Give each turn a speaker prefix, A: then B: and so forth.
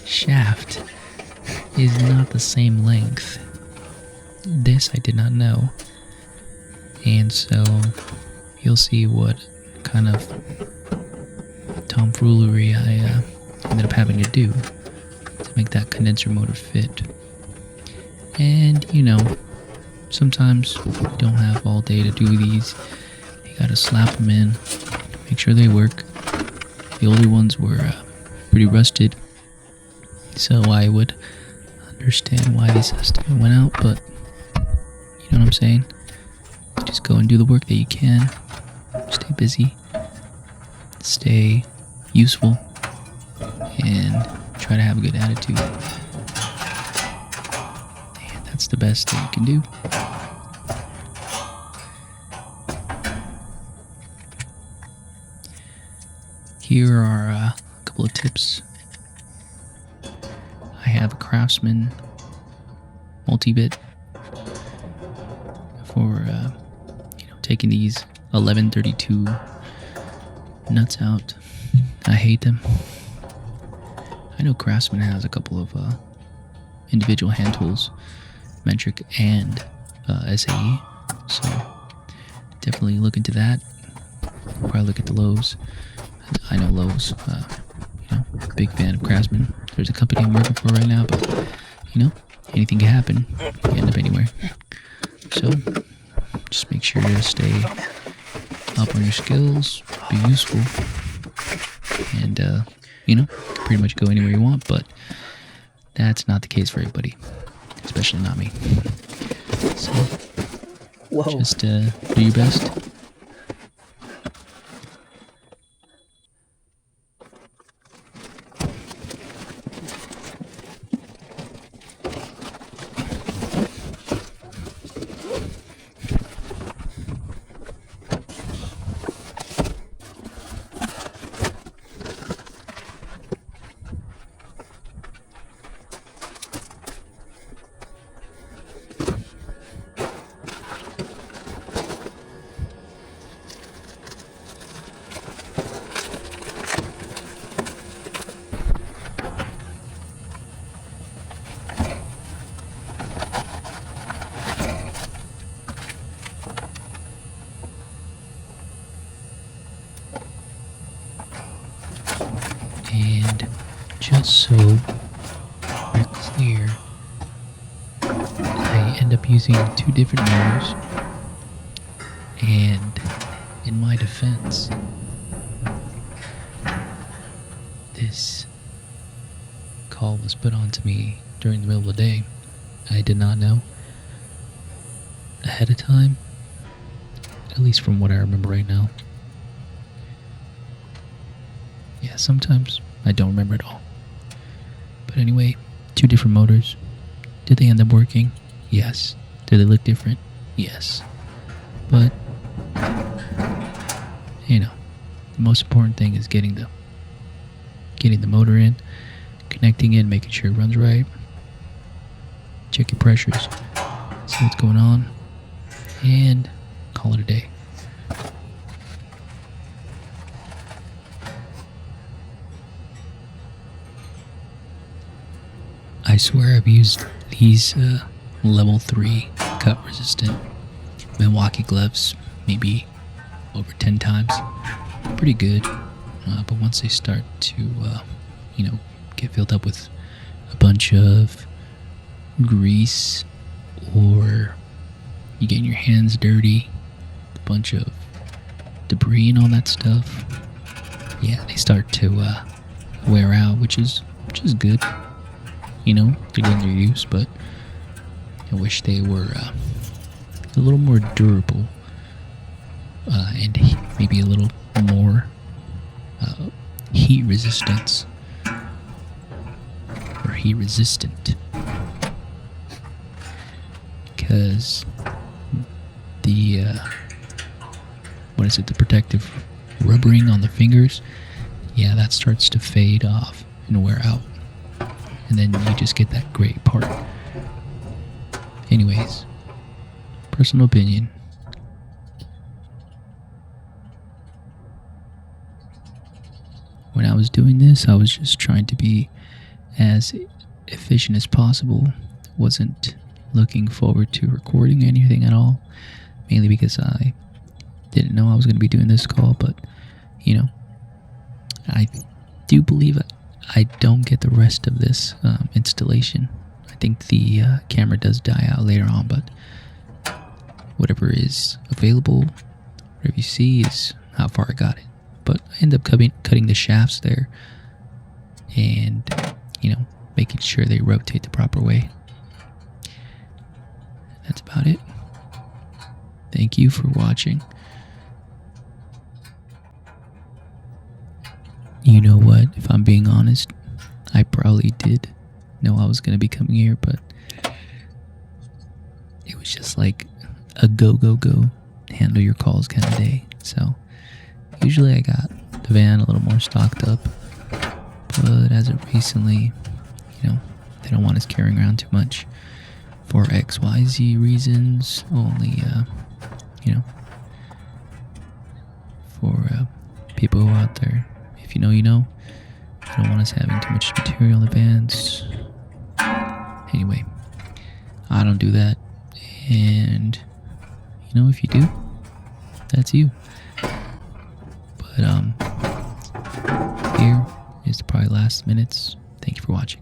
A: shaft is not the same length. This I did not know. And so you'll see what kind of tomfoolery I ended up having to do to make that condenser motor fit. And sometimes you don't have all day to do these. You gotta slap them in, make sure they work. The older ones were pretty rusted, so I would understand why this estimate went out, but you know what I'm saying? Just go and do the work that you can. Stay busy, stay useful, and try to have a good attitude. And that's the best that you can do. Here are a couple of tips. I have a Craftsman multi-bit for taking these 1132 nuts out. I hate them. I know Craftsman has a couple of individual hand tools, metric and SAE, so definitely look into that. Probably look at the Lowe's. I know Lowe's, big fan of Craftsman. There's a company I'm working for right now, but anything can happen. You end up anywhere. So just make sure to stay up on your skills, be useful, and pretty much go anywhere you want, but that's not the case for everybody, especially not me. So just do your best. And just so we're clear, I end up using two different motors, and in my defense, this call was put on to me during the middle of the day. I did not know ahead of time, at least from what I remember right now. Yeah, sometimes I don't remember at all. But anyway, two different motors. Did they end up working? Yes. Did they look different? Yes. But, the most important thing is getting the motor in, connecting it, making sure it runs right. Check your pressures, see what's going on, and call it a day. I swear I've used these level 3 cut resistant Milwaukee gloves maybe over 10 times. Pretty good, but once they start to get filled up with a bunch of grease, or you get your hands dirty, a bunch of debris and all that stuff, yeah, they start to wear out, which is good. They're getting their use, but I wish they were a little more durable, and maybe a little more heat resistance, or heat resistant, because the the protective rubbering on the fingers, yeah, that starts to fade off and wear out, and then you just get that great part. Anyways, personal opinion. when I was doing this, I was just trying to be as efficient as possible. Wasn't looking forward to recording anything at all, mainly because I didn't know I was going to be doing this call. But I do believe I don't get the rest of this installation. I think the camera does die out later on, but whatever is available, whatever you see is how far I got it. But I end up cutting the shafts there and, making sure they rotate the proper way. That's about it. Thank you for watching. You know what? If I'm being honest, I probably did know I was going to be coming here, but it was just like a go, handle your calls kind of day. So usually I got the van a little more stocked up, but as of recently, they don't want us carrying around too much for XYZ reasons. Only, for people out there, if you know, you know. They don't want us having too much material in the vans. Anyway, I don't do that, and if you do, that's you. But here is the probably last minutes. Thank you for watching.